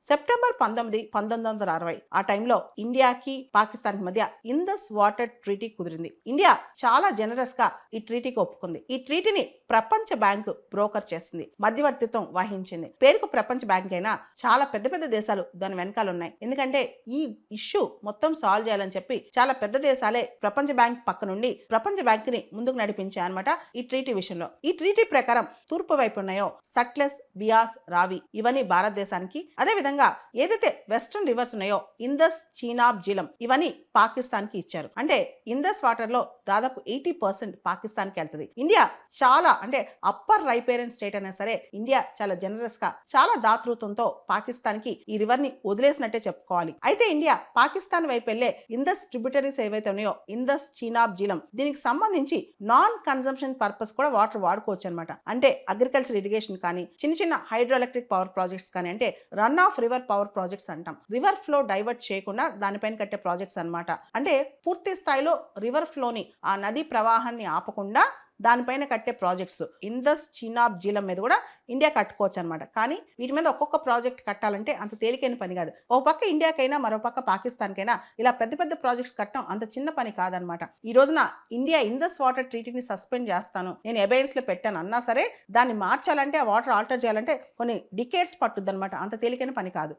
September 1960 ఆ టైంలో ఇండియాకి పాకిస్తాన్ మధ్య ఇందస్ వాటర్ ట్రీటీ కుదిరింది. ఇండియా చాలా జనరస్ గా ఈ ట్రీటీకి ఒప్పుకుంది. ఈ ట్రీటీని ప్రపంచ బ్యాంకు బ్రోకర్ చేసింది, మధ్యవర్తిత్వం వహించింది. పేరుకు ప్రపంచ బ్యాంక్ అయినా చాలా పెద్ద పెద్ద దేశాలు దాని వెనకాల ఉన్నాయి. ఎందుకంటే ఈ ఇష్యూ మొత్తం సాల్వ్ చేయాలని చెప్పి చాలా పెద్ద దేశాలే ప్రపంచ బ్యాంక్ పక్క నుండి ప్రపంచ బ్యాంక్ ని ముందుకు నడిపించాయి అనమాట ఈ ట్రీటీ విషయంలో. ఈ ట్రీటీ ప్రకారం తూర్పు వైపు ఉన్నాయో సట్లెస్, బియాస్, రావి ఇవన్నీ భారతదేశానికి, అదే విధంగా ఏదైతే వెస్టర్న్ రివర్స్ ఉన్నాయో ఇందస్, చీనాబ్, జీలం ఇవన్నీ పాకిస్తాన్ కి ఇచ్చారు. అంటే ఇందస్ వాటర్ లో దాదాపు 80% పాకిస్తాన్ కి వెళ్తుంది. ఇండియా చాలా అంటే అప్పర్ రైపేరియన్ స్టేట్ అయినా సరే ఇండియా చాలా జనరస్ గా చాలా దాతృత్వంతో పాకిస్తాన్ కి ఈ రివర్ ని వదిలేసినట్టే చెప్పుకోవాలి. అయితే ఇండియా పాకిస్తాన్ వైపు వెళ్లే ఇందస్ ట్రిబ్యూటరీస్ ఏవైతే ఉన్నాయో ఇందస్, చీనాబ్, జీలం దీనికి సంబంధించి నాన్ కన్సంప్షన్ పర్పస్ కూడా వాటర్ వాడుకోవచ్చు అనమాట. అంటే అగ్రికల్చర్ ఇరిగేషన్ కానీ, చిన్న చిన్న హైడ్రో ఎలక్ట్రిక్ పవర్ ప్రాజెక్ట్స్ కానీ, అంటే run of river power projects అంటాం. రివర్ ఫ్లో డైవర్ట్ చేయకుండా దానిపైన కట్టే ప్రాజెక్ట్స్ అనమాట. అంటే పూర్తి స్థాయిలో రివర్ ఫ్లోని, ఆ నదీ ప్రవాహాన్ని ఆపకుండా దానిపైన కట్టే ప్రాజెక్ట్స్ ఇందస్, చీనాబ్, జీలం మీద కూడా ఇండియా కట్టుకోవచ్చు అనమాట. కానీ వీటి మీద ఒక్కొక్క ప్రాజెక్ట్ కట్టాలంటే అంత తేలికైన పని కాదు. ఒక పక్క ఇండియాకైనా మరో పక్క పాకిస్తాన్కైనా ఇలా పెద్ద పెద్ద ప్రాజెక్ట్స్ కట్టడం అంత చిన్న పని కాదనమాట. ఈ రోజున ఇండియా ఇందస్ వాటర్ ట్రీటీని సస్పెండ్ చేస్తాను, నేను అబైన్స్ లో పెట్టాను అన్నా సరే దాన్ని మార్చాలంటే, ఆ వాటర్ ఆల్టర్ చేయాలంటే కొన్ని డికేట్స్ పట్టుద్ది అనమాట. అంత తేలికైన పని కాదు.